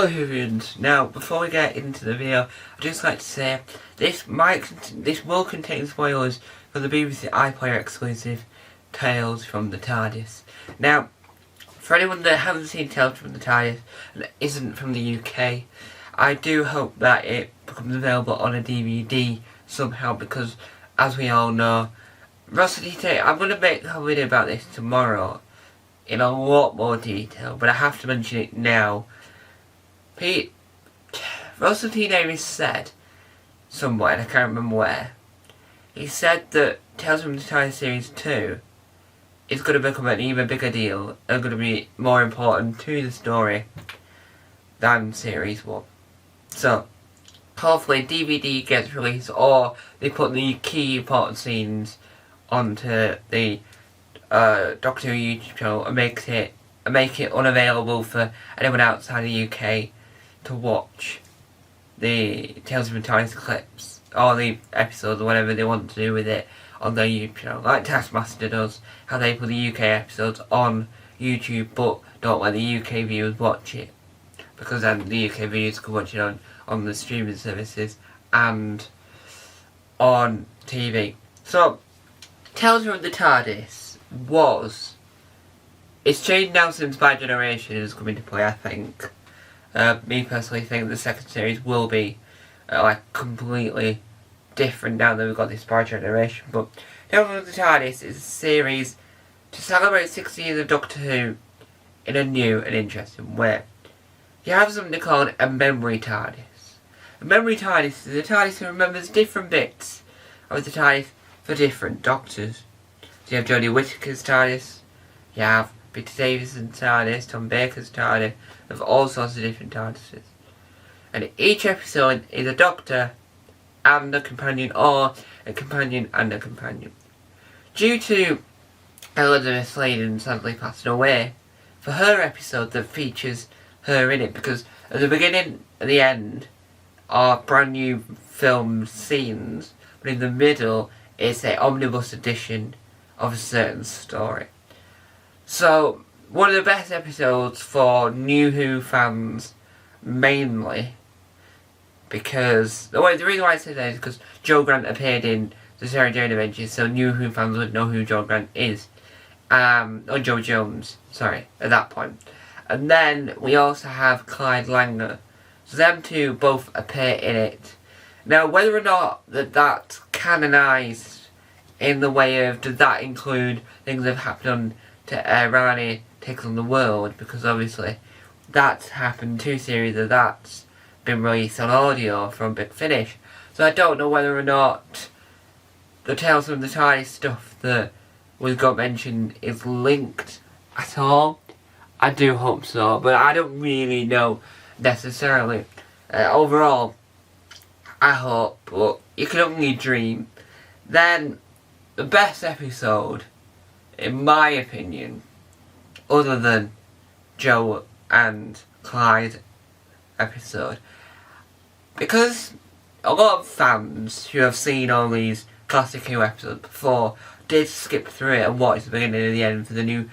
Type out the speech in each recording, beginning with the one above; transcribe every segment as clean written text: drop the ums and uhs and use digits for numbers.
Hello Hoovens. Now, before we get into the video, I'd just like to say this will contain spoilers for the BBC iPlayer exclusive Tales from the Tardis. Now, for anyone that hasn't seen Tales from the Tardis and isn't from the UK, I do hope that it becomes available on a DVD somehow, because as we all know, Russell T. I'm going to make a video about this tomorrow in a lot more detail, but I have to mention it now. Russell T. Davies said somewhere, and I can't remember where, he said that Tales from the Tardis Series 2 is going to become an even bigger deal and going to be more important to the story than Series 1. So, hopefully DVD gets released, or they put the key important scenes onto the Doctor Who YouTube channel and make it unavailable for anyone outside the UK to watch the Tales from the Tardis clips or the episodes or whatever they want to do with it on their YouTube channel, like Taskmaster does, how they put the UK episodes on YouTube but don't let the UK viewers watch it, because then the UK viewers can watch it on the streaming services and on TV. So, Tales from the Tardis it's changed now since By Generation is coming to play, I think. Me personally think the second series will be completely different now that we've got this By Generation. But Tales from the Tardis is a series to celebrate 60 years of Doctor Who in a new and interesting way. You have something called a memory TARDIS. A memory TARDIS is a TARDIS that remembers different bits of the TARDIS for different Doctors. So you have Jodie Whittaker's TARDIS, you have Peter Davison's TARDIS, Tom Baker's TARDIS, of all sorts of different TARDISes. And each episode is a Doctor and a companion, or a companion and a companion. Due to Elizabeth Sladen sadly passing away, for her episode that features her in it, because at the beginning and the end are brand new filmed scenes, but in the middle is an omnibus edition of a certain story. So, one of the best episodes for New Who fans, mainly, because the reason why I say that is because Jo Grant appeared in the Sarah Jane Adventures, so New Who fans would know who Jo Grant is. Or Jo Jones, sorry, at that point. And then we also have Clyde Langer. So them two both appear in it. Now, whether or not that's canonised in the way of, does that include things that have happened to Rani Takes on the World, because obviously that's happened, 2 series of that's been released on audio from Big Finish. So I don't know whether or not the Tales from the Tardis stuff that was got mentioned is linked at all. I do hope so, but I don't really know necessarily. Overall, I hope, but you can only dream. Then, the best episode, in my opinion, other than Jo and Clyde episode, because a lot of fans who have seen all these classic Who episodes before did skip through it and watch the beginning and the end for the new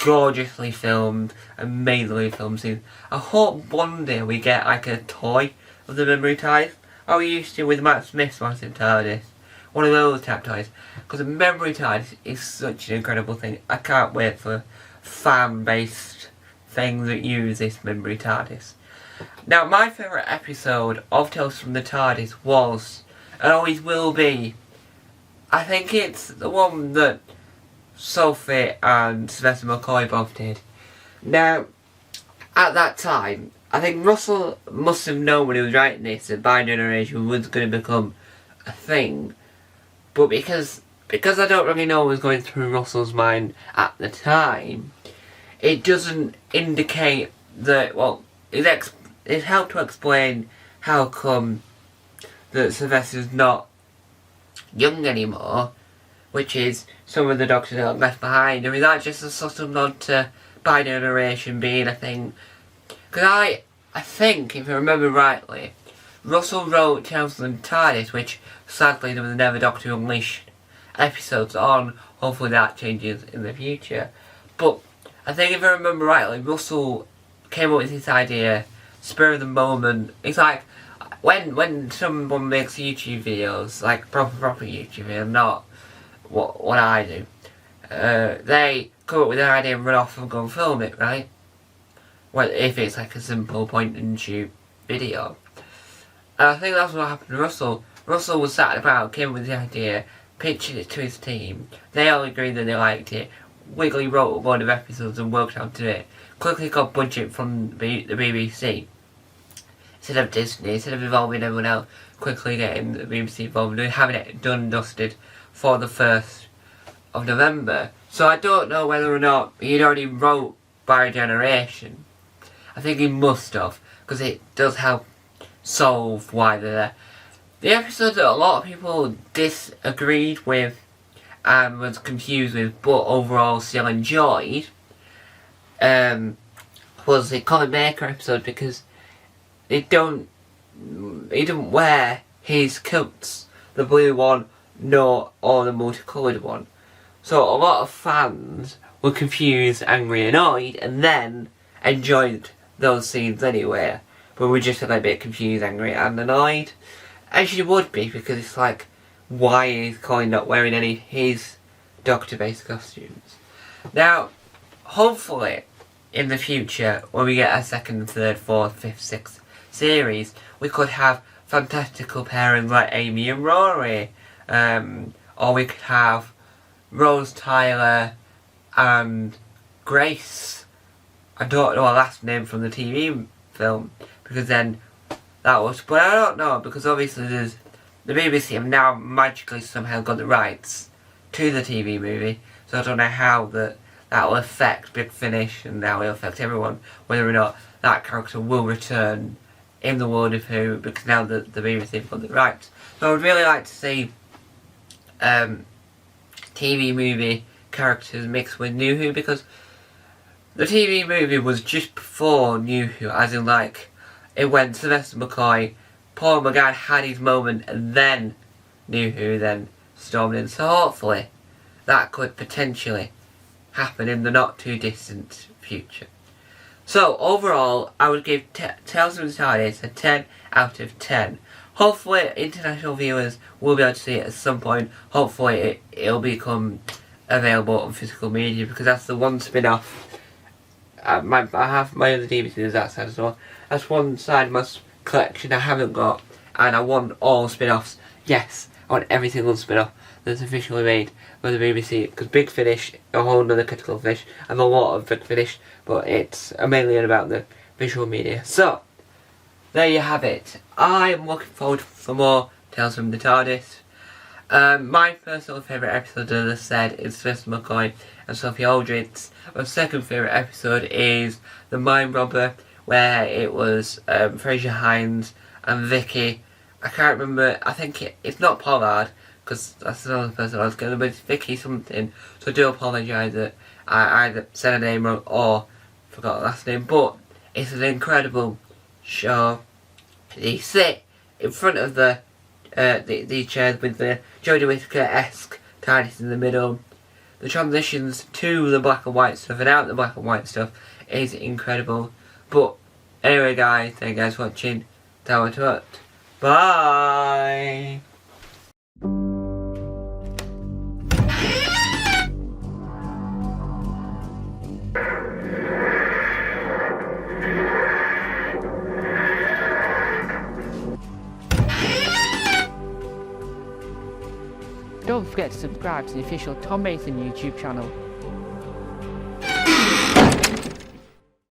gorgeously filmed, amazingly filmed scene. I hope one day we get like a toy of the memory TARDIS, how we used to with Matt Smith's massive TARDIS. One of those type toys, because the memory TARDIS is such an incredible thing. I can't wait for fan-based things that use this memory TARDIS. Now, my favourite episode of Tales from the Tardis was, and always will be, I think it's the one that Sophie and Sylvester McCoy both did. Now, at that time, I think Russell must have known when he was writing this that By Generation was going to become a thing. But because I don't really know what was going through Russell's mind at the time, it doesn't indicate that, well, it helped to explain how come that Sylvester's not young anymore, which is some of the Doctors that are left behind, or is that just a subtle nod to By Generation being a thing? Because I think, if I remember rightly, Russell wrote Tales from the Tardis, which sadly there was never Doctor Who Unleashed episodes on. Hopefully that changes in the future. But I think if I remember rightly, Russell came up with this idea spur of the moment. It's like when someone makes YouTube videos, like proper YouTube videos, not what I do. They come up with an idea and run off and go and film it, right? Well, if it's like a simple point and shoot video. And I think that's what happened to Russell. Russell was sat about, came with the idea, pitched it to his team. They all agreed that they liked it. Wiggly wrote a load of episodes and worked out to it. Quickly got budget from the BBC. Instead of Disney, instead of involving everyone else, quickly getting the BBC involved and having it done and dusted for the 1st of November. So I don't know whether or not he'd already wrote By Generation. I think he must have, because it does help solve why they're there. The episode that a lot of people disagreed with and was confused with, but overall still enjoyed, was the Colin Baker episode, because he didn't wear his kilts, the blue one, or the multicoloured one. So a lot of fans were confused, angry, annoyed, and then enjoyed those scenes anyway. But we're just a little bit confused, angry, and annoyed. As you would be, because it's like, why is Colin not wearing any of his Doctor-based costumes? Now, hopefully, in the future, when we get a 2nd, 3rd, 4th, 5th, 6th series, we could have fantastical pairings like Amy and Rory. Or we could have Rose Tyler and Grace. I don't know her last name from the TV film, because then that was, but I don't know, because obviously the BBC have now magically somehow got the rights to the TV movie, so I don't know how that will affect Big Finish and how it will affect everyone, whether or not that character will return in the World of Who, because now the BBC have got the rights. So I would really like to see TV movie characters mixed with New Who, because the TV movie was just before New Who, as in like, it went Sylvester McCoy, Paul McGann had his moment, and then New Who then stormed in. So hopefully that could potentially happen in the not too distant future. So overall, I would give Tales from the Tardis a 10 out of 10. Hopefully international viewers will be able to see it at some point. Hopefully it'll become available on physical media, because that's the one spin-off. I have my other DVDs that side as well. That's one side of my collection I haven't got, and I want all spin-offs. Yes, I want every single spin-off that's officially made by the BBC, because Big Finish, a whole other kettle of fish, and a lot of Big Finish, but it's mainly about the visual media. So, there you have it. I'm looking forward for more Tales from the TARDIS. My personal favourite episode, as I said, is Sylvester McCoy and Sophie Aldred's. My second favourite episode is The Mind Robber, where it was Fraser Hines and Vicky. I can't remember, I think it's not Pollard, because that's another person I was going to, but it's Vicky something, so I do apologise that I either said her name wrong or forgot her last name, but it's an incredible show. They sit in front of the chairs with the Jodie Whittaker-esque TARDIS in the middle. The transitions to the black and white stuff and out the black and white stuff is incredible. But anyway guys, thank you guys for watching. Tower to it. Bye! Don't forget to subscribe to the official Tom Mason YouTube channel.